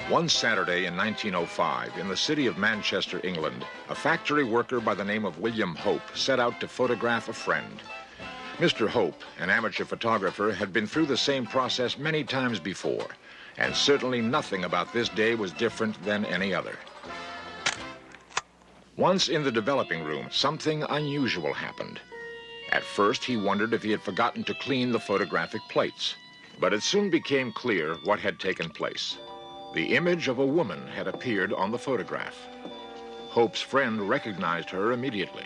One Saturday in 1905, in the city of Manchester, England, a factory worker by the name of William Hope set out to photograph a friend. Mr. Hope, an amateur photographer, had been through the same process many times before, and certainly nothing about this day was different than any other. Once in the developing room, something unusual happened. At first, he wondered if he had forgotten to clean the photographic plates, but it soon became clear what had taken place. The image of a woman had appeared on the photograph. Hope's friend recognized her immediately.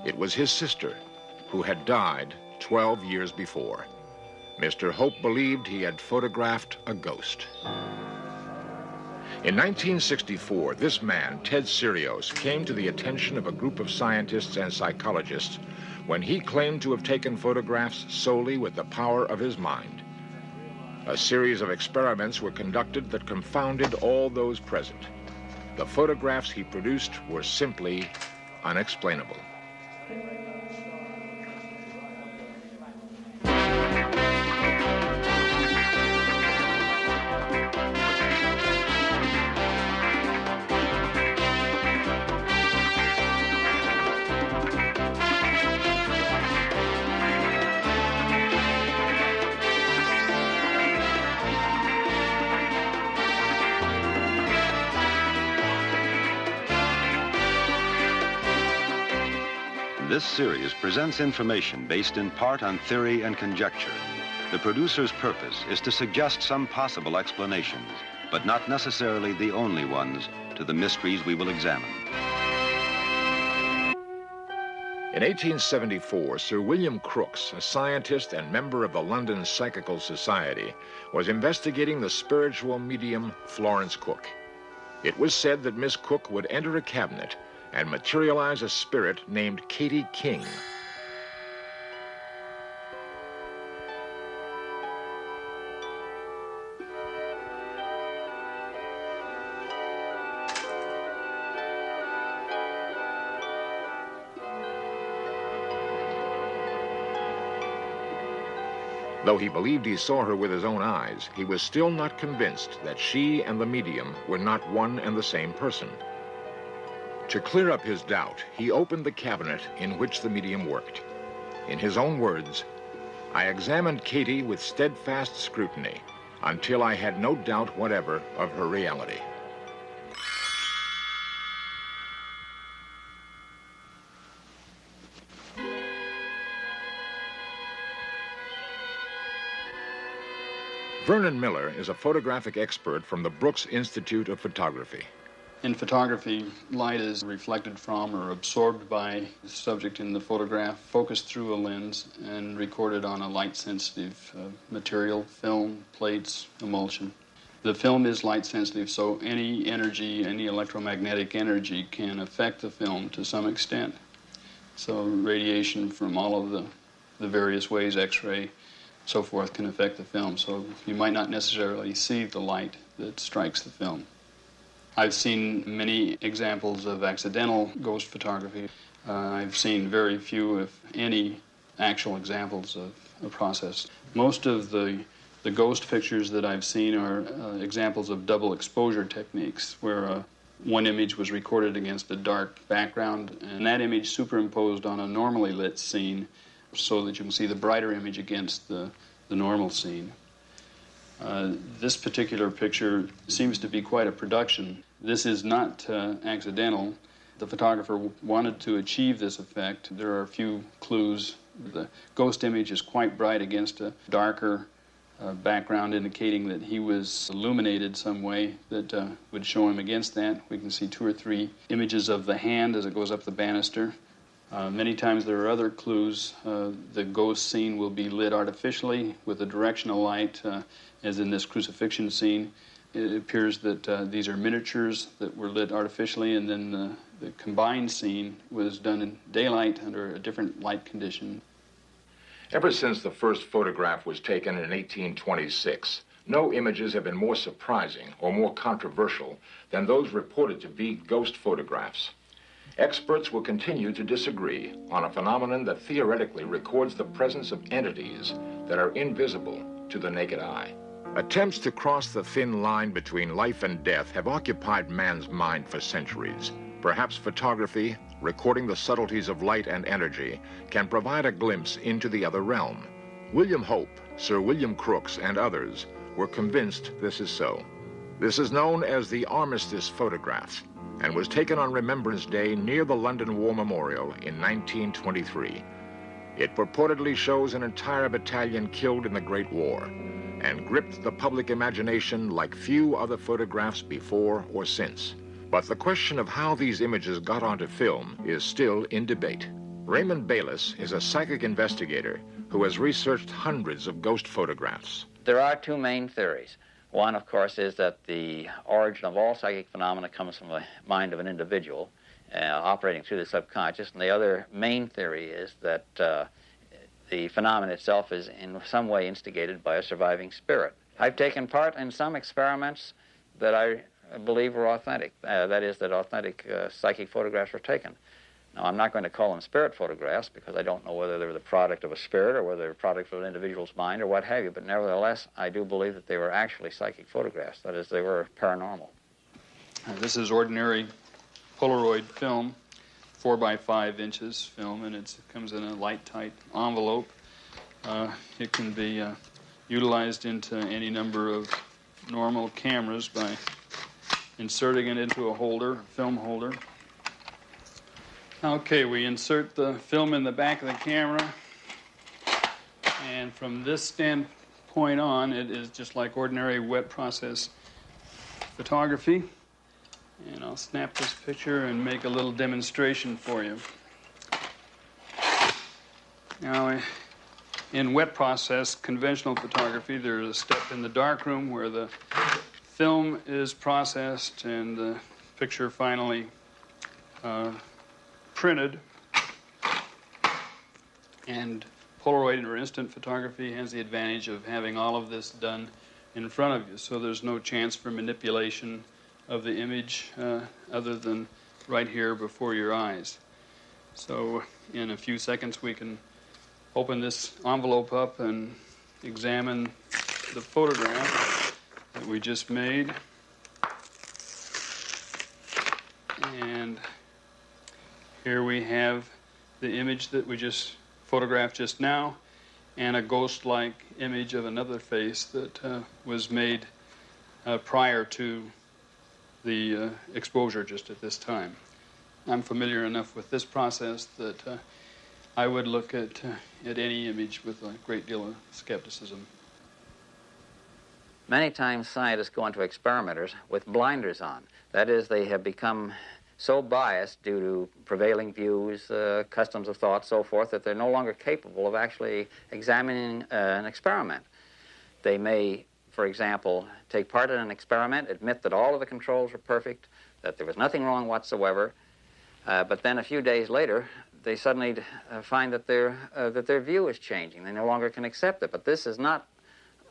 It was his sister, who had died 12 years before. Mr. Hope believed he had photographed a ghost. In 1964, this man, Ted Sirios, came to the attention of a group of scientists and psychologists when he claimed to have taken photographs solely with the power of his mind. A series of experiments were conducted that confounded all those present. The photographs he produced were simply unexplainable. This series presents information based in part on theory and conjecture. The producer's purpose is to suggest some possible explanations, but not necessarily the only ones, to the mysteries we will examine. In 1874, Sir William Crookes, a scientist and member of the London Psychical Society, was investigating the spiritual medium Florence Cook. It was said that Miss Cook would enter a cabinet and materialize a spirit named Katie King. Though he believed he saw her with his own eyes, he was still not convinced that she and the medium were not one and the same person. To clear up his doubt, he opened the cabinet in which the medium worked. In his own words, "I examined Katie with steadfast scrutiny until I had no doubt whatever of her reality." Vernon Miller is a photographic expert from the Brooks Institute of Photography. In photography, light is reflected from or absorbed by the subject in the photograph, focused through a lens, and recorded on a light-sensitive material, film, plates, emulsion. The film is light-sensitive, so any energy, any electromagnetic energy can affect the film to some extent. So radiation from all of the various ways, X-ray, so forth, can affect the film. So you might not necessarily see the light that strikes the film. I've seen many examples of accidental ghost photography. I've seen very few, if any, actual examples of a process. Most of the ghost pictures that I've seen are examples of double exposure techniques, where one image was recorded against a dark background, and that image superimposed on a normally lit scene so that you can see the brighter image against the normal scene. This particular picture seems to be quite a production. This is not accidental. The photographer wanted to achieve this effect. There are a few clues. The ghost image is quite bright against a darker background, indicating that he was illuminated some way that would show him against that. We can see 2 or 3 images of the hand as it goes up the banister. Many times there are other clues. The ghost scene will be lit artificially with a directional light, as in this crucifixion scene. It appears that these are miniatures that were lit artificially, and then the combined scene was done in daylight under a different light condition. Ever since the first photograph was taken in 1826, no images have been more surprising or more controversial than those reported to be ghost photographs. Experts will continue to disagree on a phenomenon that theoretically records the presence of entities that are invisible to the naked eye. Attempts to cross the thin line between life and death have occupied man's mind for centuries. Perhaps photography, recording the subtleties of light and energy, can provide a glimpse into the other realm. William Hope, Sir William Crookes, and others were convinced this is so. This is known as the Armistice photograph and was taken on Remembrance Day near the London War Memorial in 1923. It purportedly shows an entire battalion killed in the Great War and gripped the public imagination like few other photographs before or since. But the question of how these images got onto film is still in debate. Raymond Bayless is a psychic investigator who has researched hundreds of ghost photographs. There are two main theories. One, of course, is that the origin of all psychic phenomena comes from the mind of an individual operating through the subconscious, and the other main theory is that the phenomenon itself is in some way instigated by a surviving spirit. I've taken part in some experiments that I believe were authentic, that is, that authentic psychic photographs were taken. Now, I'm not going to call them spirit photographs because I don't know whether they're the product of a spirit or whether they're a product of an individual's mind or what have you, but nevertheless, I do believe that they were actually psychic photographs, that is, they were paranormal. This is ordinary Polaroid film, 4 by 5 inches film, and it comes in a light-tight envelope. It can be utilized into any number of normal cameras by inserting it into a holder, film holder. Okay, we insert the film in the back of the camera, and from this standpoint on, it is just like ordinary wet process photography. And I'll snap this picture and make a little demonstration for you. Now, in wet process conventional photography, there's a step in the darkroom where the film is processed and the picture finally printed. And Polaroid or instant photography has the advantage of having all of this done in front of you, so there's no chance for manipulation of the image other than right here before your eyes. So in a few seconds we can open this envelope up and examine the photograph that we just made. And here we have the image that we just photographed just now and a ghost-like image of another face that was made prior to the exposure just at this time. I'm familiar enough with this process that I would look at any image with a great deal of skepticism. Many times scientists go into experimenters with blinders on. That is, they have become so biased due to prevailing views, customs of thought, so forth, that they're no longer capable of actually examining an experiment. They may, for example, take part in an experiment, admit that all of the controls were perfect, that there was nothing wrong whatsoever, but then a few days later, they suddenly find that their view is changing. They no longer can accept it. But this is not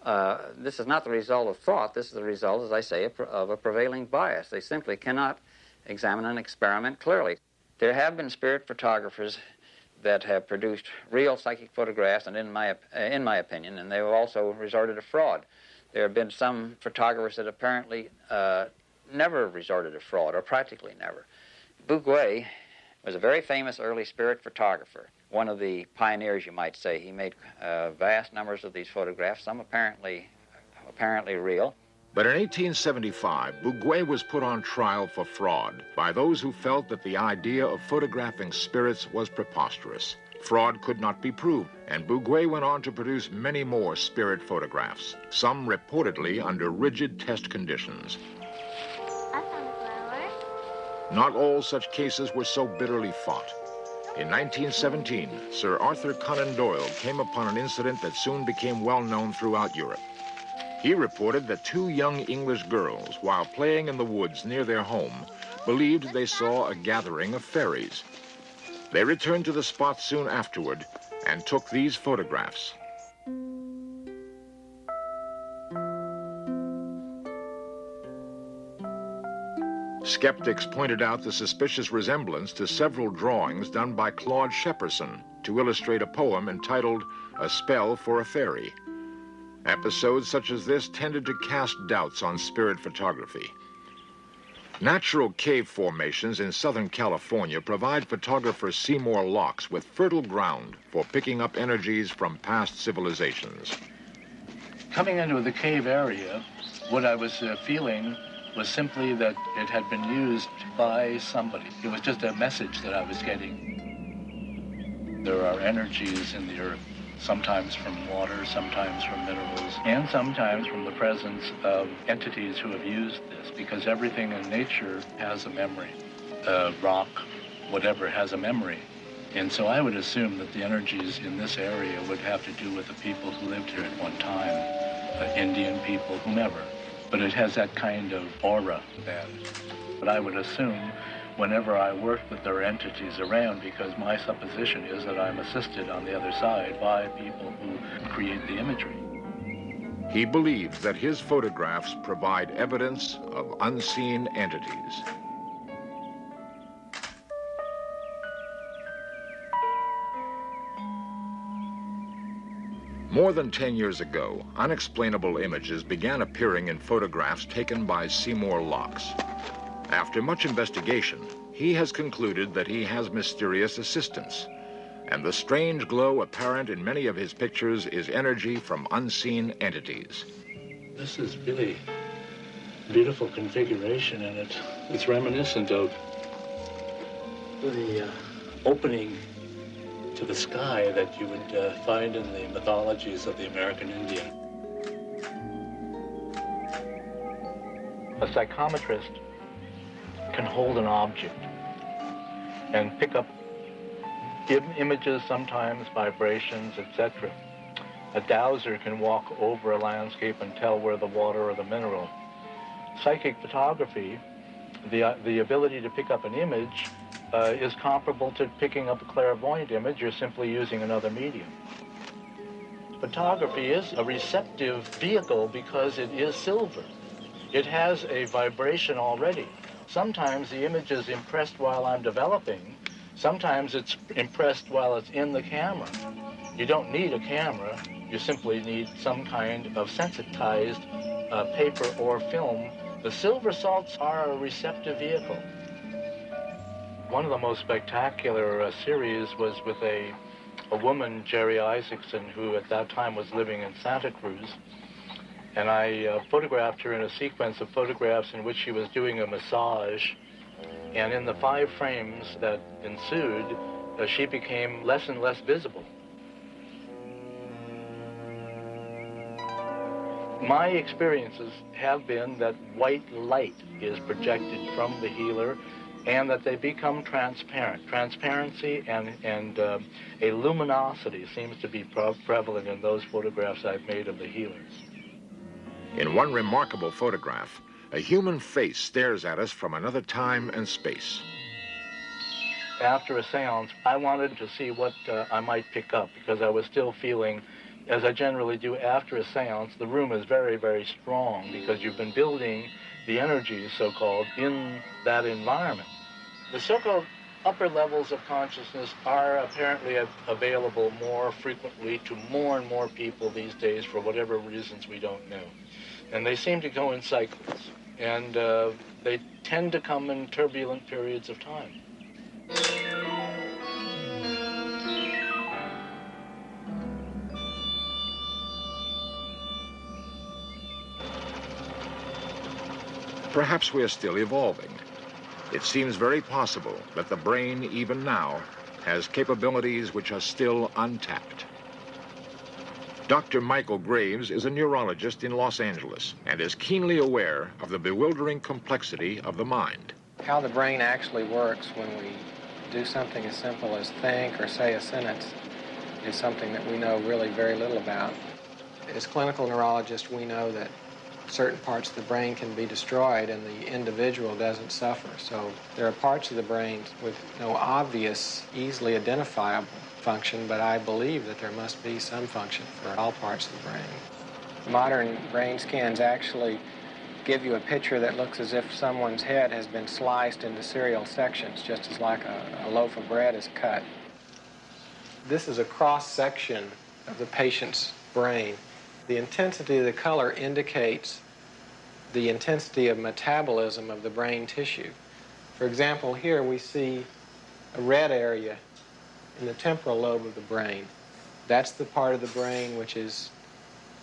the result of thought. This is the result, as I say, of a prevailing bias. They simply cannot examine an experiment clearly. There have been spirit photographers that have produced real psychic photographs, and in my opinion, and they have also resorted to fraud. There have been some photographers that apparently never resorted to fraud, or practically never. Bouguer was a very famous early spirit photographer, one of the pioneers, you might say. He made vast numbers of these photographs, some apparently real. But in 1875, Bouguer was put on trial for fraud by those who felt that the idea of photographing spirits was preposterous. Fraud could not be proved, and Bouguer went on to produce many more spirit photographs, some reportedly under rigid test conditions. I found a flower. Not all such cases were so bitterly fought. In 1917, Sir Arthur Conan Doyle came upon an incident that soon became well known throughout Europe. He reported that 2 young English girls, while playing in the woods near their home, believed they saw a gathering of fairies. They returned to the spot soon afterward and took these photographs. Skeptics pointed out the suspicious resemblance to several drawings done by Claude Shepperson to illustrate a poem entitled A Spell for a Fairy. Episodes such as this tended to cast doubts on spirit photography. Natural cave formations in Southern California provide photographer Seymour Locks with fertile ground for picking up energies from past civilizations. Coming into the cave area, what I was feeling was simply that it had been used by somebody. It was just a message that I was getting. There are energies in the earth, sometimes from water, sometimes from minerals, and sometimes from the presence of entities who have used this, because everything in nature has a memory. Rock, whatever, has a memory. And so I would assume that the energies in this area would have to do with the people who lived here at one time, Indian people, whomever. But it has that kind of aura about it. But I would assume whenever I work that there are entities around, because my supposition is that I'm assisted on the other side by people who create the imagery. He believes that his photographs provide evidence of unseen entities. More than 10 years ago, unexplainable images began appearing in photographs taken by Seymour Locks. After much investigation, he has concluded that he has mysterious assistance, and the strange glow apparent in many of his pictures is energy from unseen entities. This is really beautiful configuration, and it's reminiscent of the opening to the sky that you would find in the mythologies of the American Indian. A psychometrist can hold an object and pick up images, sometimes vibrations, etc. A dowser can walk over a landscape and tell where the water or the mineral. Psychic photography, the ability to pick up an image, is comparable to picking up a clairvoyant image. You're simply using another medium. Photography is a receptive vehicle because it is silver. It has a vibration already. Sometimes the image is impressed while I'm developing. Sometimes it's impressed while it's in the camera. You don't need a camera. You simply need some kind of sensitized paper or film. The silver salts are a receptive vehicle. One of the most spectacular series was with a woman, Jerry Isaacson, who at that time was living in Santa Cruz. And I photographed her in a sequence of photographs in which she was doing a massage. And in the 5 frames that ensued, she became less and less visible. My experiences have been that white light is projected from the healer, and that they become transparent. Transparency and a luminosity seems to be prevalent in those photographs I've made of the healers. In one remarkable photograph, a human face stares at us from another time and space. After a seance, I wanted to see what I might pick up, because I was still feeling, as I generally do after a seance, the room is very, very strong because you've been building the energies, so-called, in that environment. The so-called upper levels of consciousness are apparently available more frequently to more and more people these days for whatever reasons we don't know. And they seem to go in cycles, and they tend to come in turbulent periods of time. Perhaps we are still evolving. It seems very possible that the brain, even now, has capabilities which are still untapped. Dr. Michael Graves is a neurologist in Los Angeles and is keenly aware of the bewildering complexity of the mind. How the brain actually works when we do something as simple as think or say a sentence is something that we know really very little about. As clinical neurologists, we know that certain parts of the brain can be destroyed and the individual doesn't suffer. So there are parts of the brain with no obvious, easily identifiable function, but I believe that there must be some function for all parts of the brain. Modern brain scans actually give you a picture that looks as if someone's head has been sliced into serial sections, just as like a loaf of bread is cut. This is a cross-section of the patient's brain. The intensity of the color indicates the intensity of metabolism of the brain tissue. For example, here we see a red area in the temporal lobe of the brain. That's the part of the brain which is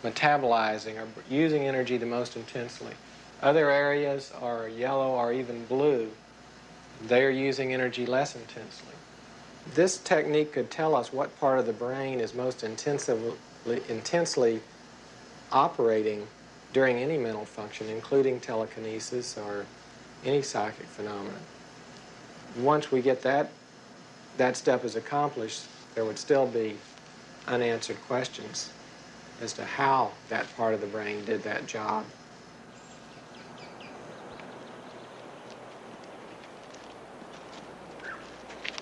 metabolizing or using energy the most intensely. Other areas are yellow or even blue. They're using energy less intensely. This technique could tell us what part of the brain is most intensely operating during any mental function, including telekinesis or any psychic phenomenon. Once we get that step is accomplished, there would still be unanswered questions as to how that part of the brain did that job.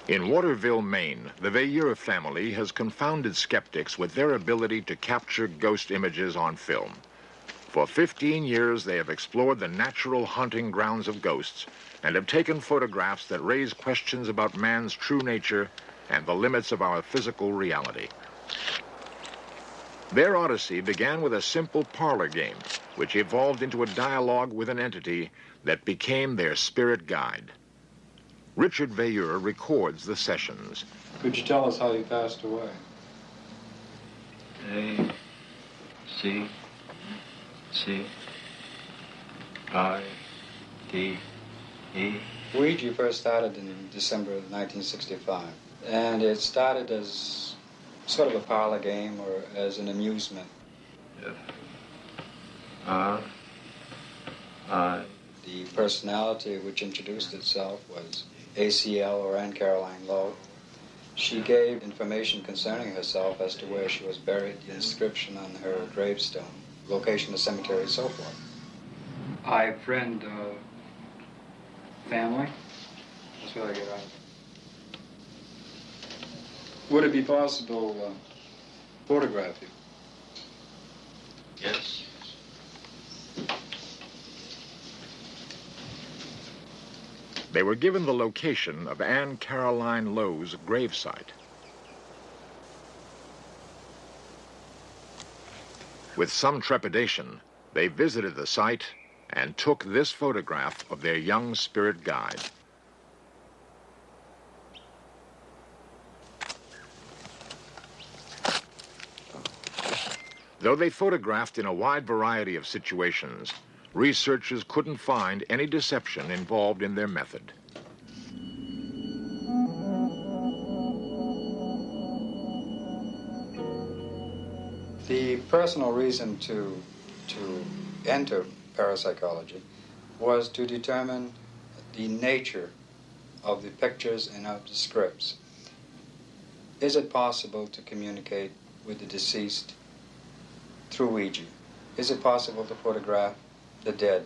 In Waterville, Maine, the Veilleur family has confounded skeptics with their ability to capture ghost images on film. For 15 years, they have explored the natural hunting grounds of ghosts and have taken photographs that raise questions about man's true nature and the limits of our physical reality. Their odyssey began with a simple parlor game, which evolved into a dialogue with an entity that became their spirit guide. Richard Veilleur records the sessions. Could you tell us how he passed away? A, C, C, I, D, E. Ouija first started in December of 1965, and it started as sort of a parlor game or as an amusement. F, R, I. The personality which introduced itself was ACL, or Anne Caroline Lowe. She gave information concerning herself as to where she was buried, the inscription on her gravestone, location of the cemetery, and so forth. I, friend, family. That's what I get out of it. Would it be possible to photograph you? Yes. They were given the location of Anne Caroline Lowe's gravesite. With some trepidation, they visited the site and took this photograph of their young spirit guide. Though they photographed in a wide variety of situations, researchers couldn't find any deception involved in their method. The personal reason to enter parapsychology was to determine the nature of the pictures and of the scripts. Is it possible to communicate with the deceased through Ouija? Is it possible to photograph the dead?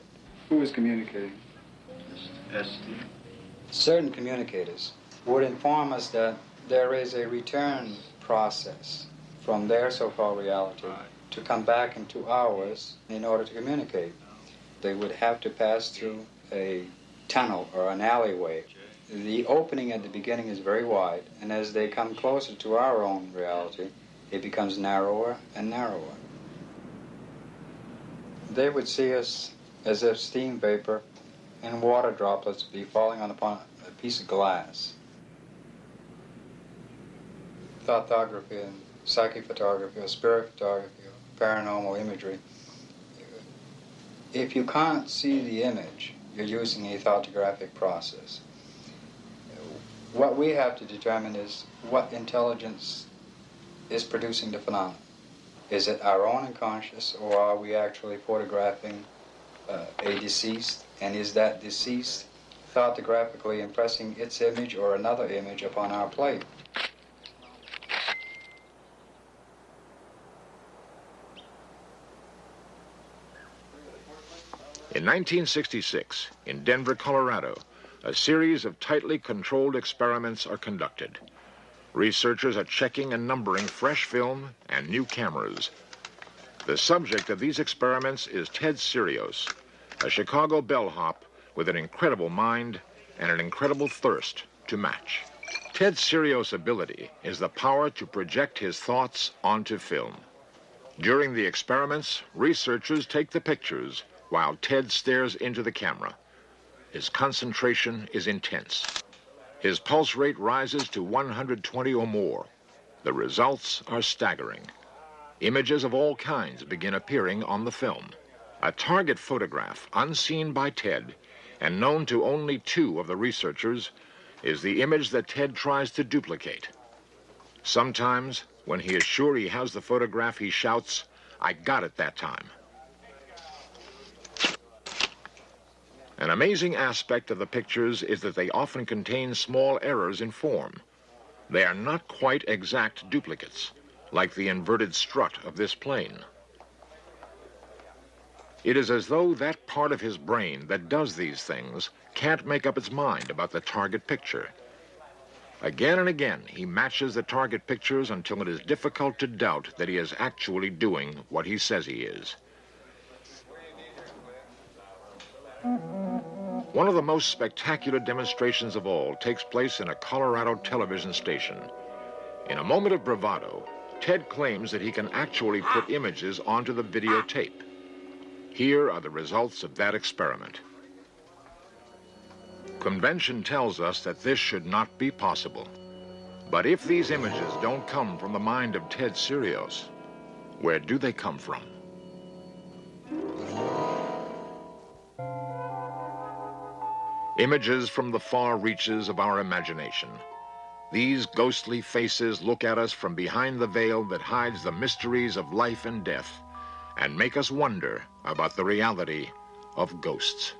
Who is communicating? S.D. Certain communicators would inform us that there is a return process from their so-called reality to come back into ours in order to communicate. They would have to pass through a tunnel or an alleyway. The opening at the beginning is very wide, and as they come closer to our own reality, it becomes narrower and narrower. They would see us as if steam vapor and water droplets would be falling upon a piece of glass. Thoughtography and psychic photography or spirit photography or paranormal imagery. If you can't see the image, you're using a thoughtographic process. What we have to determine is what intelligence is producing the phenomenon. Is it our own unconscious, or are we actually photographing a deceased, and is that deceased thoughtgraphically impressing its image or another image upon our plate? In 1966, in Denver, Colorado, a series of tightly controlled experiments are conducted. Researchers are checking and numbering fresh film and new cameras. The subject of these experiments is Ted Sirios, a Chicago bellhop with an incredible mind and an incredible thirst to match. Ted Sirios' ability is the power to project his thoughts onto film. During the experiments, researchers take the pictures while Ted stares into the camera. His concentration is intense. His pulse rate rises to 120 or more. The results are staggering. Images of all kinds begin appearing on the film. A target photograph, unseen by Ted and known to only 2 of the researchers, is the image that Ted tries to duplicate. Sometimes, when he is sure he has the photograph, he shouts, "I got it that time." An amazing aspect of the pictures is that they often contain small errors in form. They are not quite exact duplicates, like the inverted strut of this plane. It is as though that part of his brain that does these things can't make up its mind about the target picture. Again and again, he matches the target pictures until it is difficult to doubt that he is actually doing what he says he is. One of the most spectacular demonstrations of all takes place in a Colorado television station. In a moment of bravado, Ted claims that he can actually put images onto the videotape. Here are the results of that experiment. Convention tells us that this should not be possible. But if these images don't come from the mind of Ted Serios, where do they come from? Images from the far reaches of our imagination. These ghostly faces look at us from behind the veil that hides the mysteries of life and death and make us wonder about the reality of ghosts.